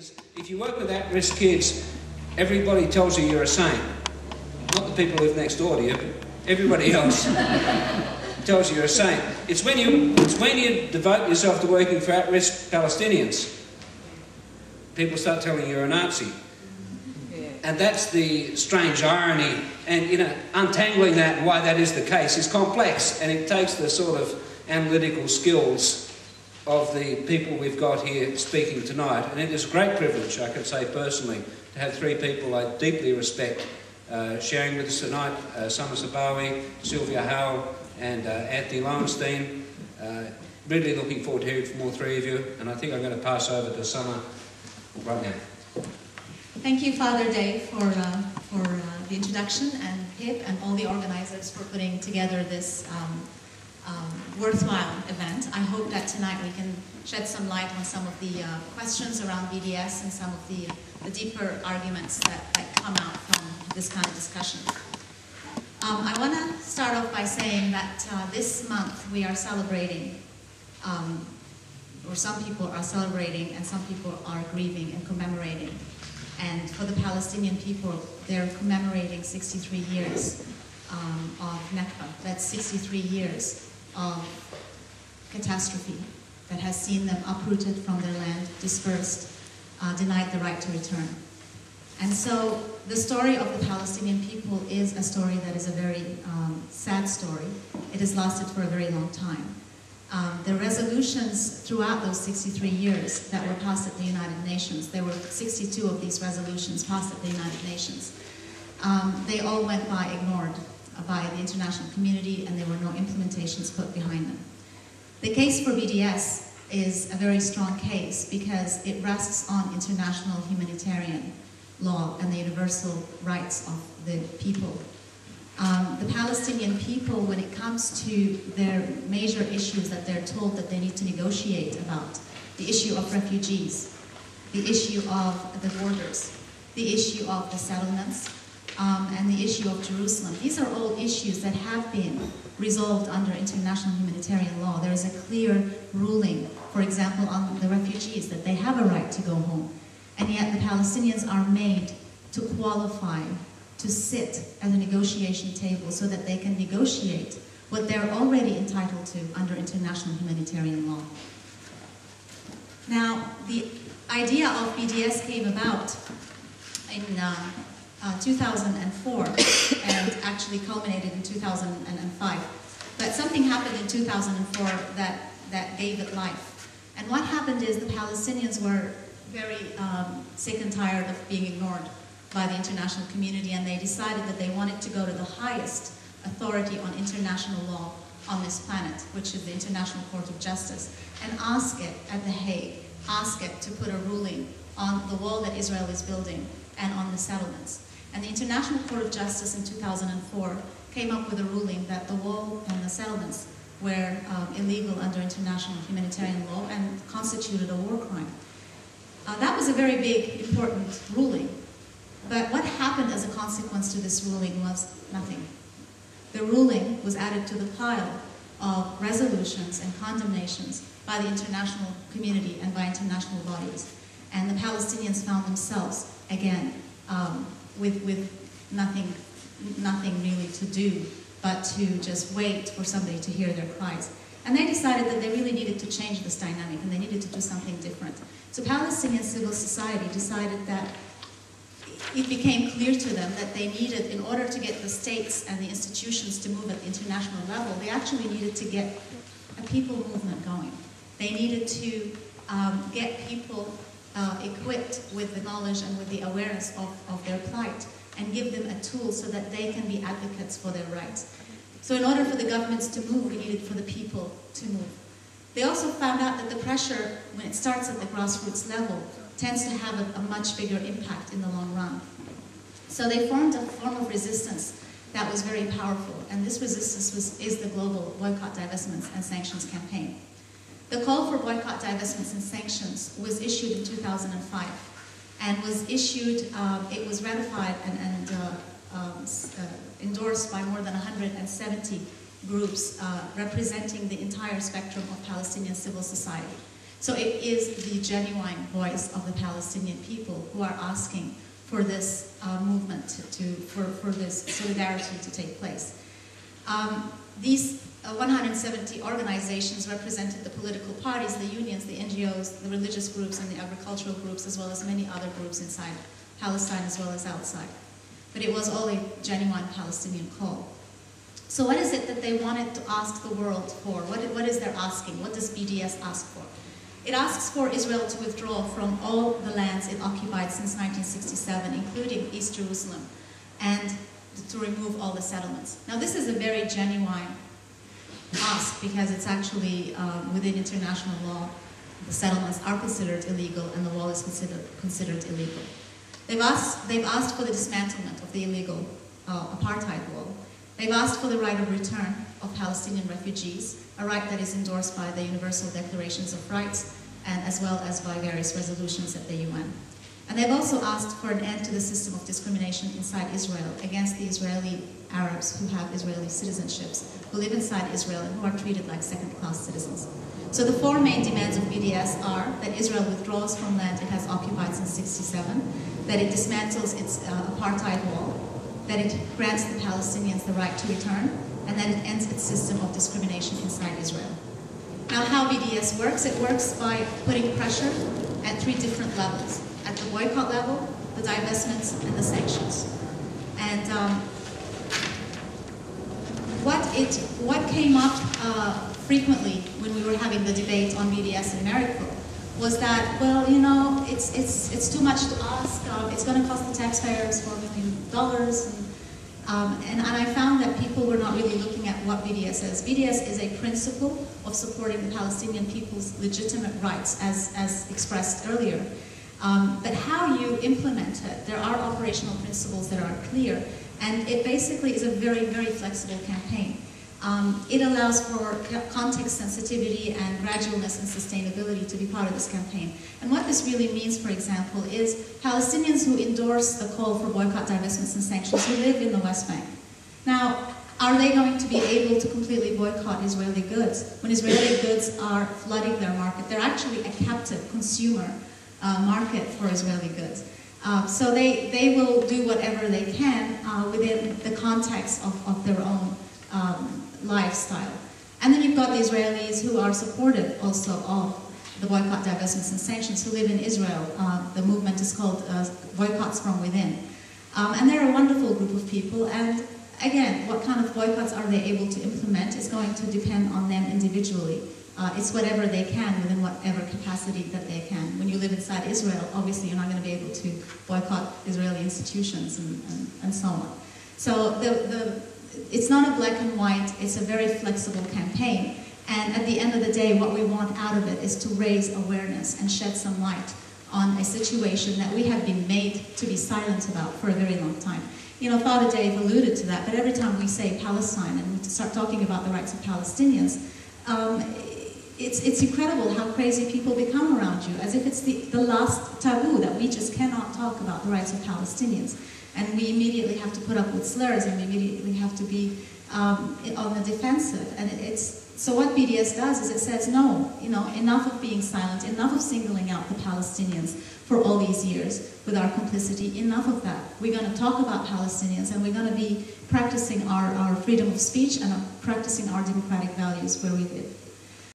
is, if you work with at-risk kids, everybody tells you you're a saint. Not the people who live next door to you, but everybody else tells you you're a saint. It's when you devote yourself to working for at-risk Palestinians, people start telling you you're a Nazi. And that's the strange irony. And, you know, untangling that and why that is the case is complex, and it takes the sort of analytical skills of the people we've got here speaking tonight. And it is a great privilege, I can say personally, to have three people I deeply respect sharing with us tonight: Samah Sabawi, Sylvia Howell, and Anthony Lowenstein. Really looking forward to hearing from all three of you, and I think I'm going to pass over to Samah right now. Thank you, Father Dave, for the introduction, and Pip and all the organizers for putting together this worthwhile event. I hope that tonight we can shed some light on some of the questions around BDS and some of the deeper arguments that come out from this kind of discussion. I want to start off by saying that this month we are celebrating, or some people are celebrating and some people are grieving and commemorating. And for the Palestinian people, they're commemorating 63 years of Nakba. That's 63 years of catastrophe that has seen them uprooted from their land, dispersed, denied the right to return. And so the story of the Palestinian people is a story that is a very sad story. It has lasted for a very long time. The resolutions throughout those 63 years that were passed at the United Nations, there were 62 of these resolutions passed at the United Nations. They all went by ignored by the international community, and there were no implementations put behind them. The case for BDS is a very strong case because it rests on international humanitarian law and the universal rights of the people. The Palestinian people, when it comes to their major issues that they're told that they need to negotiate about, the issue of refugees, the issue of the borders, the issue of the settlements, and the issue of Jerusalem. These are all issues that have been resolved under international humanitarian law. There is a clear ruling, for example, on the refugees, that they have a right to go home. And yet the Palestinians are made to qualify to sit at a negotiation table so that they can negotiate what they're already entitled to under international humanitarian law. Now, the idea of BDS came about in 2004 and actually culminated in 2005. But something happened in 2004 that gave it life. And what happened is the Palestinians were very sick and tired of being ignored by the international community, and they decided that they wanted to go to the highest authority on international law on this planet, which is the International Court of Justice, and ask it at The Hague, ask it to put a ruling on the wall that Israel is building and on the settlements. And the International Court of Justice in 2004 came up with a ruling that the wall and the settlements were illegal under international humanitarian law and constituted a war crime. That was a very big, important ruling. But what happened as a consequence to this ruling was nothing. The ruling was added to the pile of resolutions and condemnations by the international community and by international bodies. And the Palestinians found themselves, again, with nothing really to do but to just wait for somebody to hear their cries. And they decided that they really needed to change this dynamic and they needed to do something different. So Palestinian civil society decided that it became clear to them that they needed, in order to get the states and the institutions to move at the international level, they actually needed to get a people movement going. They needed to get people equipped with the knowledge and with the awareness of their plight and give them a tool so that they can be advocates for their rights. So in order for the governments to move, we needed for the people to move. They also found out that the pressure, when it starts at the grassroots level, tends to have a much bigger impact in the long run. So they formed a form of resistance that was very powerful, and this resistance is the global Boycott, Divestments and Sanctions campaign. The call for boycott, divestments and sanctions was issued in 2005 and was issued, it was ratified and endorsed by more than 170 groups representing the entire spectrum of Palestinian civil society. So it is the genuine voice of the Palestinian people who are asking for this movement, for this solidarity to take place. These 170 organizations represented the political parties, the unions, the NGOs, the religious groups, and the agricultural groups, as well as many other groups inside Palestine as well as outside. But it was all a genuine Palestinian call. So what is it that they wanted to ask the world for? What is their asking? What does BDS ask for? It asks for Israel to withdraw from all the lands it occupied since 1967, including East Jerusalem, and to remove all the settlements. Now this is a very genuine ask because it's actually within international law. The settlements are considered illegal and the wall is considered illegal. They've asked for the dismantlement of the illegal apartheid wall. They've asked for the right of return of Palestinian refugees, a right that is endorsed by the Universal Declarations of Rights and as well as by various resolutions at the UN. And they've also asked for an end to the system of discrimination inside Israel against the Israeli Arabs who have Israeli citizenships, who live inside Israel and who are treated like second-class citizens. So the four main demands of BDS are that Israel withdraws from land it has occupied since '67, that it dismantles its apartheid wall, that it grants the Palestinians the right to return, and that it ends its system of discrimination inside Israel. Now how BDS works, it works by putting pressure at three different levels. At the boycott level, the divestments, and the sanctions. And what came up frequently when we were having the debate on BDS in Marrickville was that, well, you know, it's too much to ask. It's going to cost the taxpayers $4 million. And I found that people were not really looking at what BDS is. BDS is a principle of supporting the Palestinian people's legitimate rights, as expressed earlier. But how you implement it, there are operational principles that are clear, and it basically is a very, very flexible campaign. It allows for context sensitivity and gradualness and sustainability to be part of this campaign. And what this really means, for example, is Palestinians who endorse the call for boycott, divestments, and sanctions who live in the West Bank. Now, are they going to be able to completely boycott Israeli goods? When Israeli goods are flooding their market, they're actually a captive consumer market for Israeli goods. So they will do whatever they can within the context of their own lifestyle. And then you've got the Israelis who are supportive also of the boycott, divestments, and sanctions, who live in Israel. The movement is called Boycotts from Within. And they're a wonderful group of people. And again, what kind of boycotts are they able to implement is going to depend on them individually. It's whatever they can within whatever capacity that they can. When you live inside Israel, obviously you're not going to be able to boycott Israeli institutions and so on. So it's not a black and white, it's a very flexible campaign. And at the end of the day, what we want out of it is to raise awareness and shed some light on a situation that we have been made to be silent about for a very long time. You know, Father Dave alluded to that, but every time we say Palestine and we start talking about the rights of Palestinians, it's incredible how crazy people become around you, as if it's the last taboo, that we just cannot talk about the rights of Palestinians. And we immediately have to put up with slurs, and we immediately have to be on the defensive. And so what BDS does is it says, no, you know, enough of being silent, enough of singling out the Palestinians for all these years with our complicity, enough of that. We're going to talk about Palestinians, and we're going to be practicing our freedom of speech and practicing our democratic values where we live.